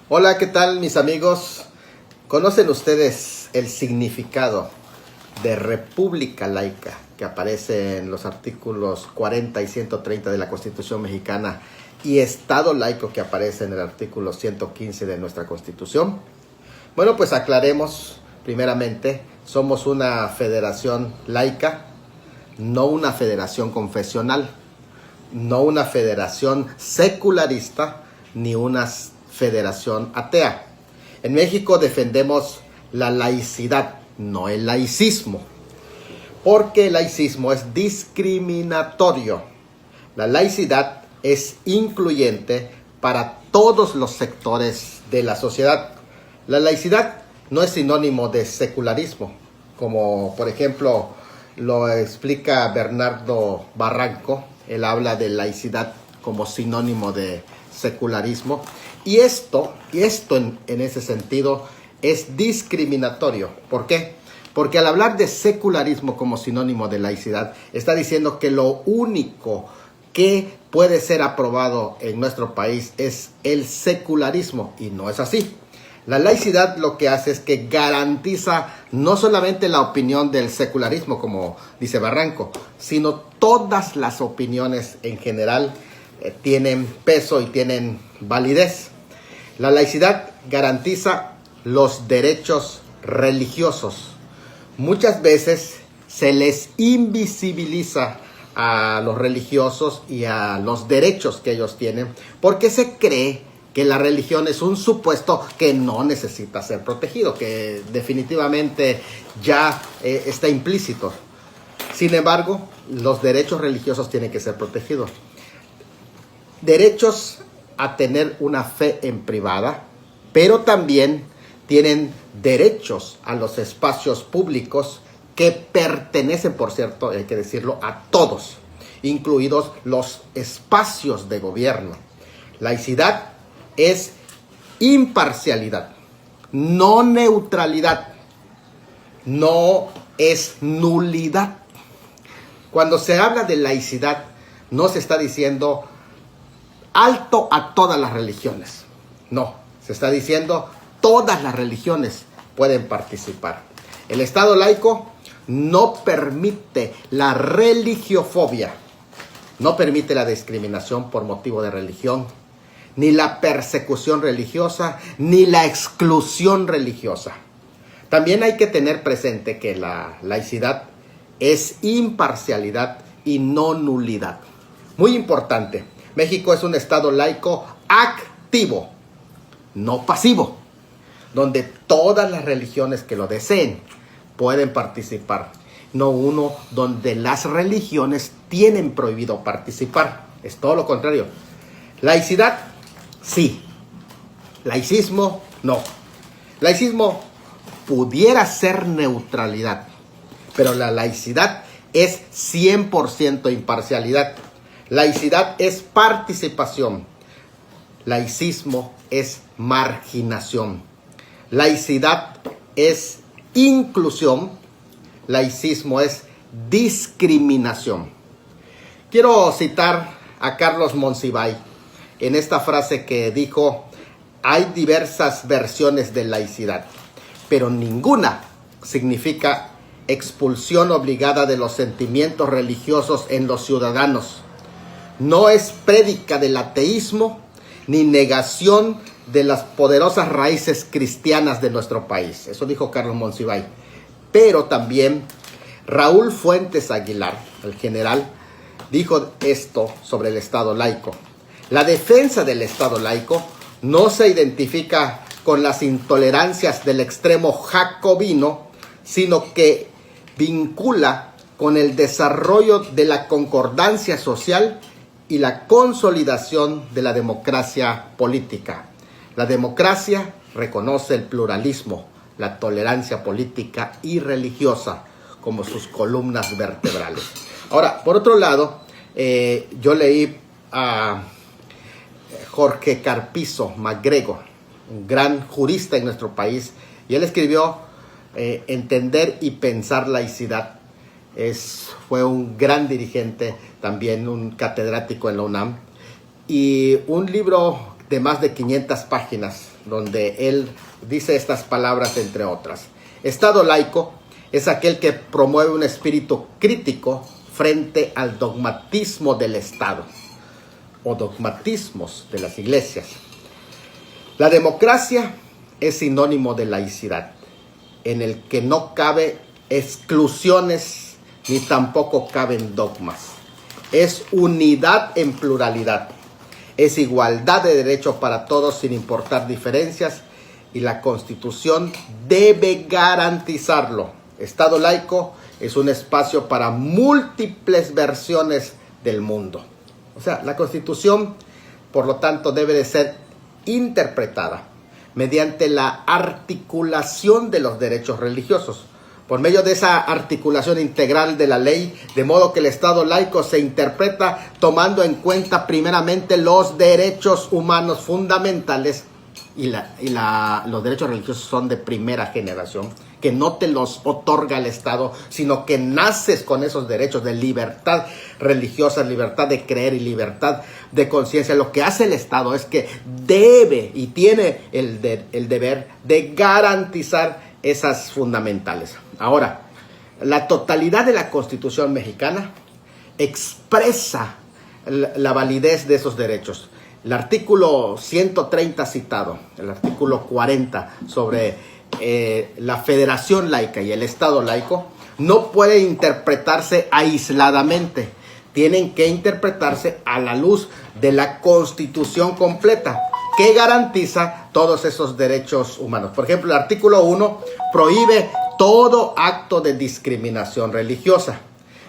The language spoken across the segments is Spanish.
Hola, ¿qué tal mis amigos? ¿Conocen ustedes el significado de república laica que aparece en los artículos 40 y 130 de la Constitución mexicana y Estado laico que aparece en el artículo 115 de nuestra Constitución? Bueno, pues aclaremos primeramente, somos una federación laica, no una federación confesional, no una federación secularista, ni una federación atea. En México defendemos la laicidad, no el laicismo, porque el laicismo es discriminatorio. La laicidad es incluyente para todos los sectores de la sociedad. La laicidad no es sinónimo de secularismo, como por ejemplo lo explica Bernardo Barranco. Él habla de laicidad como sinónimo de secularismo. Y esto en ese sentido es discriminatorio. ¿Por qué? Porque al hablar de secularismo como sinónimo de laicidad, está diciendo que lo único que puede ser aprobado en nuestro país es el secularismo, y no es así. La laicidad lo que hace es que garantiza no solamente la opinión del secularismo, como dice Barranco, sino todas las opiniones en general tienen peso y tienen validez. La laicidad garantiza los derechos religiosos. Muchas veces se les invisibiliza a los religiosos y a los derechos que ellos tienen, porque se cree que la religión es un supuesto que no necesita ser protegido, que definitivamente ya está implícito. Sin embargo, los derechos religiosos tienen que ser protegidos. Derechos a tener una fe en privada, pero también tienen derechos a los espacios públicos que pertenecen, por cierto, hay que decirlo, a todos, incluidos los espacios de gobierno. Laicidad es imparcialidad, no neutralidad, no es nulidad. Cuando se habla de laicidad, no se está diciendo alto a todas las religiones. No, se está diciendo todas las religiones pueden participar. El Estado laico no permite la religiofobia, no permite la discriminación por motivo de religión, ni la persecución religiosa, ni la exclusión religiosa. También hay que tener presente que la laicidad es imparcialidad y no nulidad. Muy importante, México es un Estado laico activo, no pasivo, donde todas las religiones que lo deseen pueden participar, no uno donde las religiones tienen prohibido participar. Es todo lo contrario. Laicidad, sí. Laicismo, no. Laicismo pudiera ser neutralidad, pero la laicidad es 100% imparcialidad. Laicidad es participación. Laicismo es marginación. Laicidad es inclusión. Laicismo es discriminación. Quiero citar a Carlos Monsiváis en esta frase que dijo: hay diversas versiones de laicidad, pero ninguna significa expulsión obligada de los sentimientos religiosos en los ciudadanos. No es prédica del ateísmo ni negación de las poderosas raíces cristianas de nuestro país. Eso dijo Carlos Monsiváis. Pero también Raúl Fuentes Aguilar, el general, dijo esto sobre el Estado laico. La defensa del Estado laico no se identifica con las intolerancias del extremo jacobino, sino que vincula con el desarrollo de la concordancia social y la consolidación de la democracia política. La democracia reconoce el pluralismo, la tolerancia política y religiosa como sus columnas vertebrales. Ahora, por otro lado, yo leí a Jorge Carpizo MacGregor, un gran jurista en nuestro país, y él escribió Entender y pensar laicidad. Fue un gran dirigente, también un catedrático en la UNAM, y un libro de más de 500 páginas, donde él dice estas palabras, entre otras. Estado laico es aquel que promueve un espíritu crítico frente al dogmatismo del Estado o dogmatismos de las iglesias. La democracia es sinónimo de laicidad, en el que no cabe exclusiones ni tampoco caben dogmas. Es unidad en pluralidad, es igualdad de derechos para todos sin importar diferencias, y la Constitución debe garantizarlo. Estado laico es un espacio para múltiples versiones del mundo. O sea, la Constitución, por lo tanto, debe de ser interpretada mediante la articulación de los derechos religiosos, por medio de esa articulación integral de la ley, de modo que el Estado laico se interpreta tomando en cuenta primeramente los derechos humanos fundamentales, y los derechos religiosos son de primera generación, que no te los otorga el Estado, sino que naces con esos derechos de libertad religiosa, libertad de creer y libertad de conciencia. Lo que hace el Estado es que debe y tiene el deber de garantizar esas fundamentales. Ahora, la totalidad de la Constitución mexicana expresa la validez de esos derechos. El artículo 130 citado, el artículo 40 sobre la federación laica y el Estado laico, no puede interpretarse aisladamente. Tienen que interpretarse a la luz de la Constitución completa, que garantiza todos esos derechos humanos. Por ejemplo, el artículo 1 prohíbe todo acto de discriminación religiosa.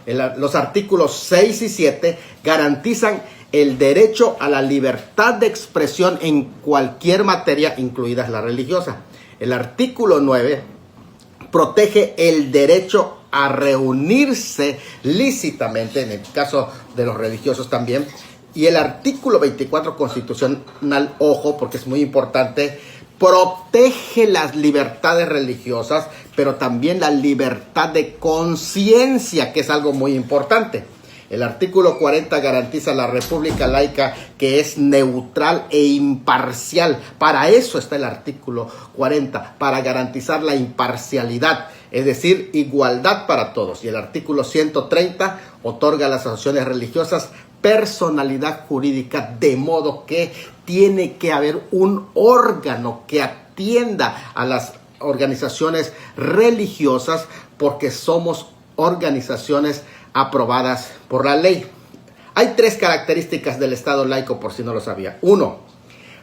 Los artículos 6 y 7 garantizan el derecho a la libertad de expresión en cualquier materia, incluidas la religiosa. El artículo 9 protege el derecho a reunirse lícitamente, en el caso de los religiosos también. Y el artículo 24 constitucional, ojo, porque es muy importante, protege las libertades religiosas, pero también la libertad de conciencia, que es algo muy importante. El artículo 40 garantiza la república laica, que es neutral e imparcial. Para eso está el artículo 40, para garantizar la imparcialidad, es decir, igualdad para todos. Y el artículo 130 otorga a las asociaciones religiosas personalidad jurídica, de modo que tiene que haber un órgano que atienda a las organizaciones religiosas, porque somos organizaciones aprobadas por la ley. Hay 3 características del Estado laico, por si no lo sabía. 1,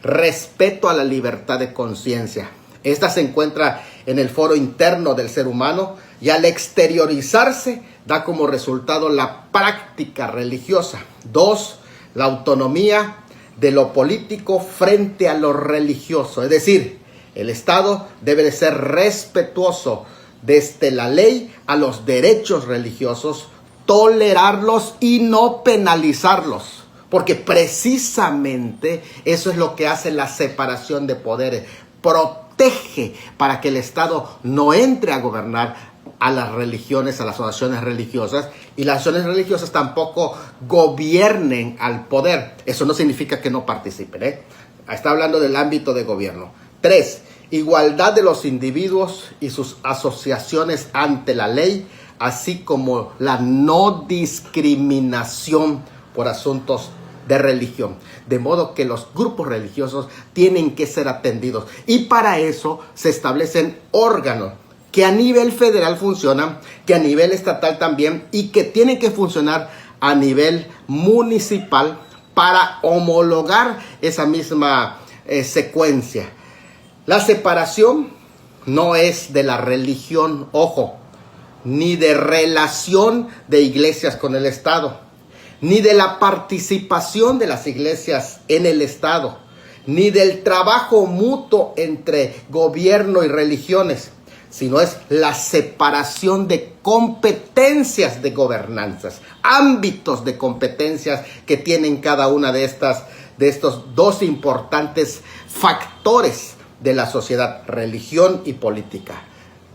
respeto a la libertad de conciencia. Esta se encuentra en el foro interno del ser humano, y al exteriorizarse da como resultado la práctica religiosa. 2, la autonomía de lo político frente a lo religioso. Es decir, el Estado debe de ser respetuoso desde la ley a los derechos religiosos, tolerarlos y no penalizarlos, porque precisamente eso es lo que hace la separación de poderes. Protege para que el Estado no entre a gobernar a las religiones, a las asociaciones religiosas, y las asociaciones religiosas tampoco gobiernen al poder. Eso no significa que no participen, Está hablando del ámbito de gobierno. 3, igualdad de los individuos y sus asociaciones ante la ley, así como la no discriminación por asuntos de religión. De modo que los grupos religiosos tienen que ser atendidos. Y para eso se establecen órganos que a nivel federal funcionan, que a nivel estatal también, y que tienen que funcionar a nivel municipal para homologar esa misma secuencia. La separación no es de la religión, ojo, ni de relación de iglesias con el Estado, ni de la participación de las iglesias en el Estado, ni del trabajo mutuo entre gobierno y religiones, sino es la separación de competencias de gobernanzas, ámbitos de competencias que tienen cada una de estos 2 importantes factores de la sociedad, religión y política.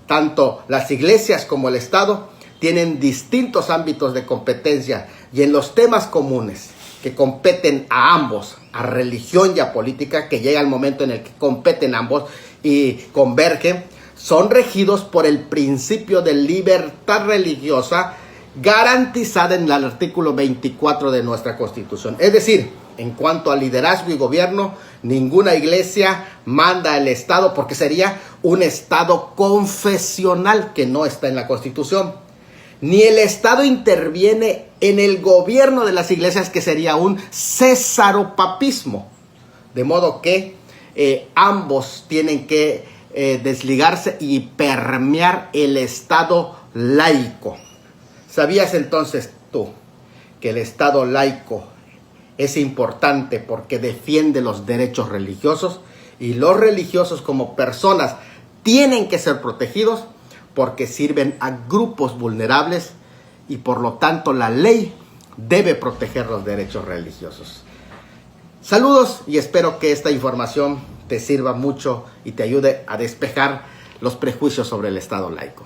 Tanto las iglesias como el Estado tienen distintos ámbitos de competencia, y en los temas comunes que competen a ambos, a religión y a política, que llega el momento en el que competen ambos y convergen, son regidos por el principio de libertad religiosa garantizada en el artículo 24 de nuestra Constitución. Es decir, en cuanto a liderazgo y gobierno, ninguna iglesia manda al Estado, porque sería un Estado confesional que no está en la Constitución. Ni el Estado interviene en el gobierno de las iglesias, que sería un cesaropapismo. De modo que ambos tienen que desligarse y permear el Estado laico. ¿Sabías entonces tú que el Estado laico es importante porque defiende los derechos religiosos, y los religiosos como personas tienen que ser protegidos porque sirven a grupos vulnerables y por lo tanto la ley debe proteger los derechos religiosos? Saludos y espero que esta información te sirva mucho y te ayude a despejar los prejuicios sobre el Estado laico.